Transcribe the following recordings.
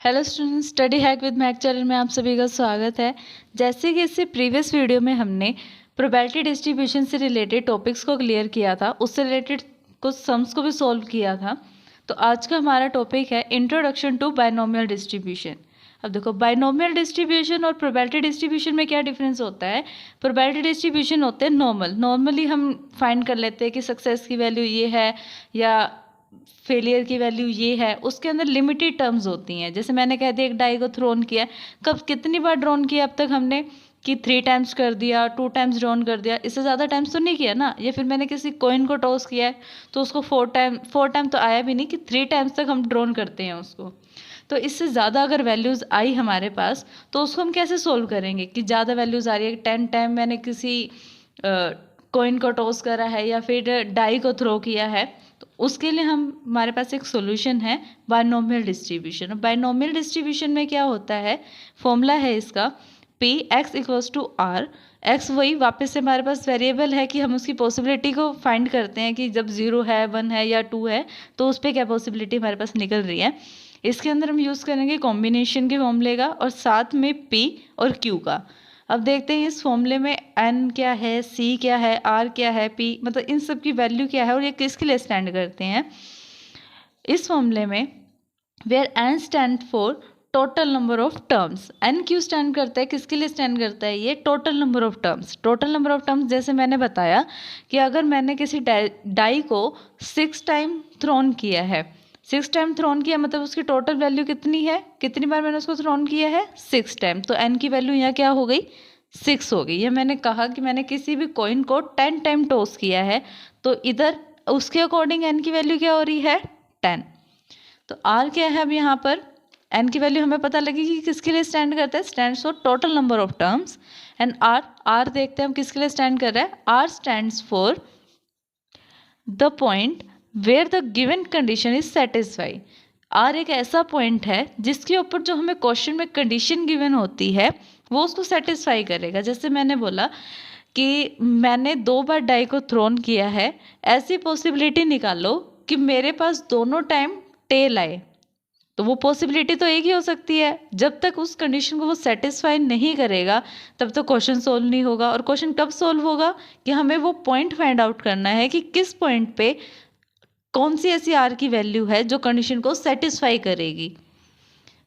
Hello student, study hack with Mac channel में आप सभी का स्वागत है। जैसे कि इससे प्रीवियस वीडियो में हमने प्रोबेबिलिटी डिस्ट्रीब्यूशन से रिलेटेड टॉपिक्स को क्लियर किया था, उससे रिलेटेड कुछ सम्स को भी सॉल्व किया था। तो आज का हमारा टॉपिक है इंट्रोडक्शन टू बाइनोमियल डिस्ट्रीब्यूशन। अब देखो, बाइनोमियल डिस्ट्रीब्यूशन और प्रोबेबिलिटी डिस्ट्रीब्यूशन में क्या डिफरेंस होता है। प्रोबेबिलिटी डिस्ट्रीब्यूशन होते हैं नॉर्मली हम फाइंड कर लेते हैं कि सक्सेस की वैल्यू ये है या फेलियर की वैल्यू ये है। उसके अंदर लिमिटेड टर्म्स होती हैं। जैसे मैंने कह दिया एक डाई को थ्रोन किया, कब कितनी बार ड्रॉन किया अब तक हमने, कि 3 टाइम्स कर दिया, 2 टाइम्स ड्रॉन कर दिया, इससे ज़्यादा टाइम्स तो नहीं किया ना। या फिर मैंने किसी कॉइन को टॉस किया है तो उसको 4 टाइम तो आया भी नहीं, कि 3 टाइम्स तक हम ड्रॉन करते हैं उसको। तो इससे ज़्यादा अगर वैल्यूज़ आई हमारे पास तो उसको हम कैसे सोल्व करेंगे कि ज़्यादा वैल्यूज़ आ रही है। 10 टाइम मैंने किसी कॉइन को टॉस करा है या फिर डाई को थ्रो किया है, तो उसके लिए हमारे पास एक सॉल्यूशन है बाइनोमियल डिस्ट्रीब्यूशन। बाइनोमियल डिस्ट्रीब्यूशन में क्या होता है, फॉर्मूला है इसका P X equals to R. X वही वापस से हमारे पास वेरिएबल है कि हम उसकी पॉसिबिलिटी को फाइंड करते हैं कि जब 0 है, 1 है या 2 है तो उस पर क्या पॉसिबिलिटी हमारे पास निकल रही है। इसके अंदर हम यूज़ करेंगे कॉम्बिनेशन के फॉर्मूले का और साथ में पी और क्यू का। अब देखते हैं इस फॉर्मूले में एन क्या है, सी क्या है, आर क्या है, पी मतलब इन सब की वैल्यू क्या है और ये किसके लिए स्टैंड करते हैं। इस फॉर्मूले में where N stand for total number of terms. N क्यों स्टैंड करता है, किसके लिए स्टैंड करता है, ये total number of terms. Total number of terms जैसे मैंने बताया कि अगर मैंने किसी डाई को 6 टाइम थ्रोन किया है, 6 टाइम थ्रोन किया मतलब उसकी टोटल वैल्यू कितनी है, कितनी बार मैंने उसको थ्रोन किया है, 6 टाइम। तो एन की वैल्यू यहाँ क्या हो गई, 6 हो गई। या मैंने कहा कि मैंने किसी भी कॉइन को 10 टाइम टॉस किया है तो इधर उसके अकॉर्डिंग एन की वैल्यू क्या हो रही है, 10। तो आर क्या है, अब यहाँ पर एन की वैल्यू हमें पता लगी कि किसके लिए स्टैंड करता है, stands for total number of terms. And R देखते हैं हम किसके लिए स्टैंड कर रहा है, R stands for the point where the given condition is satisfy. R एक ऐसा पॉइंट है जिसके ऊपर जो हमें क्वेश्चन में कंडीशन गिवन होती है वो उसको सेटिस्फाई करेगा। जैसे मैंने बोला कि मैंने 2 बार डाई को थ्रोन किया है, ऐसी पॉसिबिलिटी निकालो कि मेरे पास दोनों टाइम टेल आए। तो वो पॉसिबिलिटी तो एक ही हो सकती है। जब तक उस कंडीशन को वो सेटिस्फाई नहीं करेगा तब तक क्वेश्चन सोल्व नहीं होगा। और क्वेश्चन कब सोल्व होगा कि हमें वो पॉइंट फाइंड आउट करना है कि किस पॉइंट पे कौन सी ऐसी आर की वैल्यू है जो कंडीशन को सेटिस्फाई करेगी।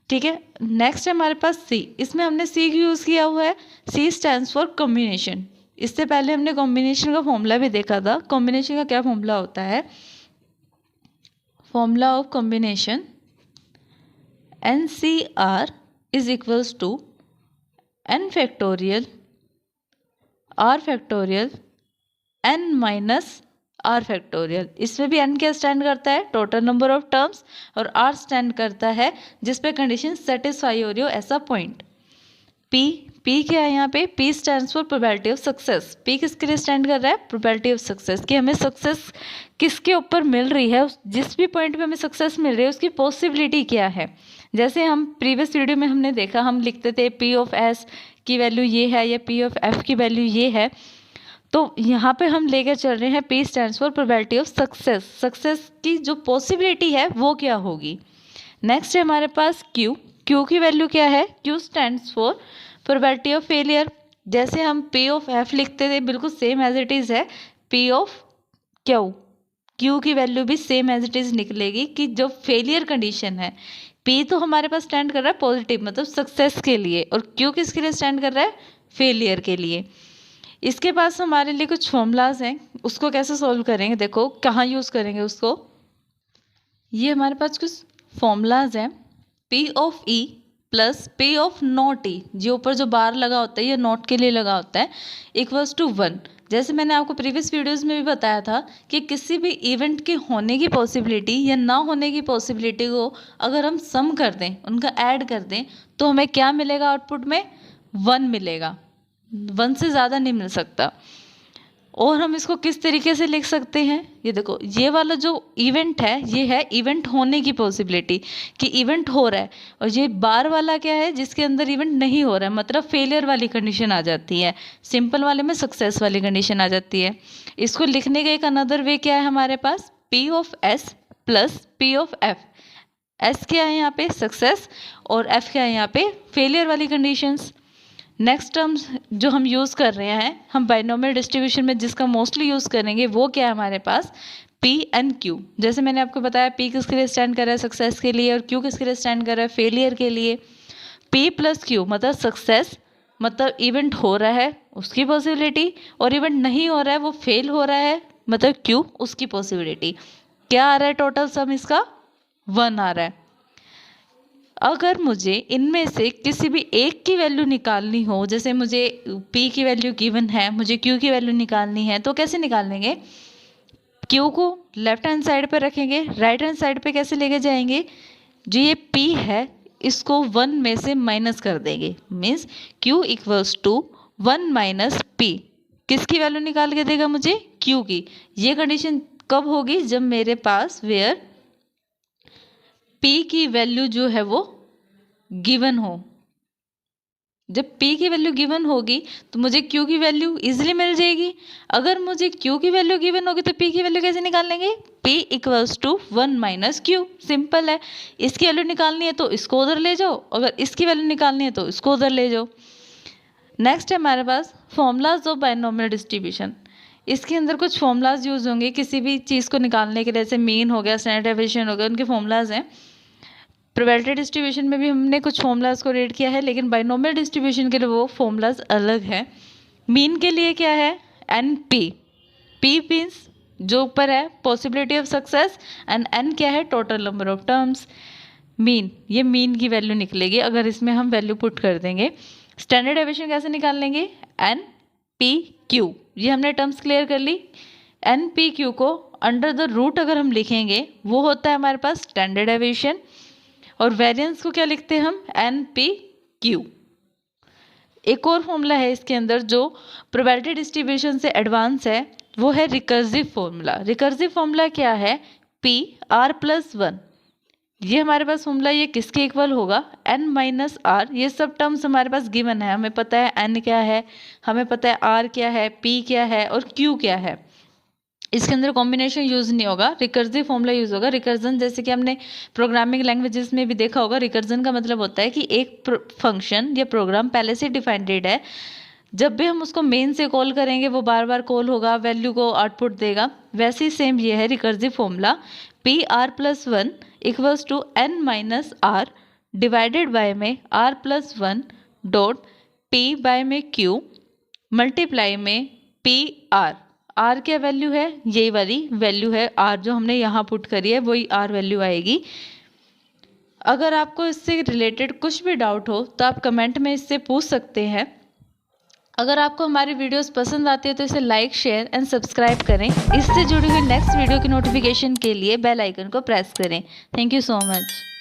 ठीक है, नेक्स्ट है हमारे पास सी। इसमें हमने सी की यूज़ किया हुआ है, सी स्टैंड्स फॉर कॉम्बिनेशन। इससे पहले हमने कॉम्बिनेशन का फॉर्मूला भी देखा था। कॉम्बिनेशन का क्या फॉर्मूला होता है, formula of combination NCR is equals to n factorial r factorial n minus r factorial। इसमें भी n क्या स्टैंड करता है, टोटल नंबर ऑफ टर्म्स, और r स्टैंड करता है जिस पे कंडीशन सेटिस्फाई हो रही हो ऐसा पॉइंट। P क्या है यहाँ पे, P stands for probability of success. P किसके लिए स्टैंड कर रहा है, प्रोबेबिलिटी ऑफ सक्सेस, कि हमें सक्सेस किसके ऊपर मिल रही है, जिस भी पॉइंट पे हमें सक्सेस मिल रही है उसकी पॉसिबिलिटी क्या है। जैसे हम प्रीवियस वीडियो में हमने देखा, हम लिखते थे P ऑफ S की वैल्यू ये है या P ऑफ F की वैल्यू ये है। तो यहाँ पे हम लेकर चल रहे हैं P stands for probability of success. Success की जो पॉसिबिलिटी है वो क्या होगी। नेक्स्ट है हमारे पास Q की वैल्यू क्या है, Q stands for probability of failure. जैसे हम P ऑफ F लिखते थे बिल्कुल सेम एज इट इज़ है P ऑफ Q की वैल्यू भी सेम एज इट इज़ निकलेगी कि जो फेलियर कंडीशन है। P तो हमारे पास स्टैंड कर रहा है पॉजिटिव मतलब सक्सेस के लिए, और Q किसके लिए स्टैंड कर रहा है, फेलियर के लिए। इसके पास हमारे लिए कुछ फॉर्मूलाज हैं, उसको कैसे सॉल्व करेंगे, देखो कहाँ यूज़ करेंगे उसको। ये हमारे पास कुछ फॉर्मूलाज हैं, P of E plus P of not E, जो ऊपर जो बार लगा होता है ये नॉट के लिए लगा होता है, इक्वल्स टू 1। जैसे मैंने आपको प्रीवियस वीडियोस में भी बताया था कि किसी भी इवेंट के होने की पॉसिबिलिटी या ना होने की पॉसिबिलिटी को अगर हम सम कर दें, उनका ऐड कर दें, तो हमें क्या मिलेगा, आउटपुट में 1 मिलेगा। 1 से ज़्यादा नहीं मिल सकता। और हम इसको किस तरीके से लिख सकते हैं, ये देखो, ये वाला जो इवेंट है ये है इवेंट होने की पॉसिबिलिटी कि इवेंट हो रहा है, और ये बार वाला क्या है जिसके अंदर इवेंट नहीं हो रहा है, मतलब फेलियर वाली कंडीशन आ जाती है। सिंपल वाले में सक्सेस वाली कंडीशन आ जाती है। इसको लिखने का एक अनदर वे क्या है हमारे पास, P of S plus P of F। S क्या है यहाँ पे सक्सेस और एफ क्या है यहाँ पे फेलियर वाली कंडीशंस। नेक्स्ट टर्म्स जो हम यूज़ कर रहे हैं, हम बाइनोमियल डिस्ट्रीब्यूशन में जिसका मोस्टली यूज़ करेंगे वो क्या है हमारे पास, P एंड Q। जैसे मैंने आपको बताया P किसके लिए स्टैंड कर रहा है, सक्सेस के लिए, और Q किसके लिए स्टैंड कर रहा है, फेलियर के लिए। P प्लस Q मतलब सक्सेस, मतलब इवेंट हो रहा है उसकी पॉसिबिलिटी, और इवेंट नहीं हो रहा है वो फेल हो रहा है मतलब Q उसकी पॉसिबिलिटी। क्या आ रहा है टोटल सम इसका, 1 आ रहा है। अगर मुझे इनमें से किसी भी एक की वैल्यू निकालनी हो, जैसे मुझे P की वैल्यू गिवन है, मुझे Q की वैल्यू निकालनी है, तो कैसे निकालेंगे, Q को लेफ्ट हैंड साइड पे रखेंगे, राइट हैंड साइड पे कैसे लेके जाएंगे, जो ये P है इसको 1 में से माइनस कर देंगे, means Q equals to 1 minus P। किसकी वैल्यू निकाल के देगा मुझे, Q की। ये कंडीशन कब होगी, जब मेरे पास वेयर P की वैल्यू जो है वो गिवन हो। जब P की वैल्यू गिवन होगी तो मुझे Q की वैल्यू इजीली मिल जाएगी। अगर मुझे Q की वैल्यू गिवन होगी तो P की वैल्यू कैसे निकाल लेंगे, P equals to 1 minus Q। Simple है। इसकी वैल्यू निकालनी है तो इसको उधर ले जाओ, अगर इसकी वैल्यू निकालनी है तो इसको उधर ले जाओ। नेक्स्ट है हमारे पास फॉर्मूलाज ऑफ बाइनोमियल डिस्ट्रीब्यूशन। इसके अंदर कुछ फॉर्मूलाज यूज होंगे किसी भी चीज़ को निकालने के लिए, जैसे मीन हो गया, स्टैंडर्ड डेविएशन हो गया, उनके फॉर्मूलाज हैं। प्रोबेबिलिटी डिस्ट्रीब्यूशन में भी हमने कुछ फॉर्मूलाज को रेड किया है, लेकिन बाइनोमियल डिस्ट्रीब्यूशन के लिए वो फॉर्मूलाज अलग है। मीन के लिए क्या है, एन पी। पी मीन्स जो ऊपर है possibility of success, and N क्या है total number of terms. Mean, ये मीन की वैल्यू निकलेगी अगर इसमें हम वैल्यू पुट कर देंगे। स्टैंडर्ड डेविएशन कैसे निकाल लेंगे, एन पी क्यू। ये हमने टर्म्स क्लियर कर ली। एन पी क्यू को अंडर द रूट अगर हम लिखेंगे वो होता है हमारे पास स्टैंडर्ड डेविएशन, और वेरिएंस को क्या लिखते हैं हम, एन पी क्यू। एक और फॉर्मूला है इसके अंदर जो प्रोबेबिलिटी डिस्ट्रीब्यूशन से एडवांस है, वो है रिकर्सिव फॉर्मूला। रिकर्सिव फॉर्मूला क्या है, पी आर प्लस 1। ये हमारे पास फॉर्मूला, ये किसके इक्वल होगा, एन माइनस आर। ये सब टर्म्स हमारे पास गिवन है, हमें पता है एन क्या है, हमें पता है आर क्या है, पी क्या है और क्यू क्या है। इसके अंदर कॉम्बिनेशन यूज नहीं होगा, रिकर्सिव फॉर्मूला यूज होगा। रिकर्जन जैसे कि हमने प्रोग्रामिंग लैंग्वेजेस में भी देखा होगा, रिकर्जन का मतलब होता है कि एक फंक्शन या प्रोग्राम पहले से डिफाइंडेड है, जब भी हम उसको मेन से कॉल करेंगे वो बार बार कॉल होगा, वैल्यू को आउटपुट देगा। वैसे ही सेम ये है recursive formula, P R plus 1 equals to N minus R divided by में R plus 1 dot P by में क्यू मल्टीप्लाई में पी आर। आर क्या वैल्यू है, यही वाली वैल्यू है, आर जो हमने यहाँ पुट करी है वही आर वैल्यू आएगी। अगर आपको इससे रिलेटेड कुछ भी डाउट हो तो आप कमेंट में इससे पूछ सकते हैं। अगर आपको हमारी वीडियोस पसंद आती है तो इसे लाइक, शेयर एंड सब्सक्राइब करें। इससे जुड़ी हुई नेक्स्ट वीडियो की नोटिफिकेशन के लिए बेल आइकन को प्रेस करें। Thank you so much.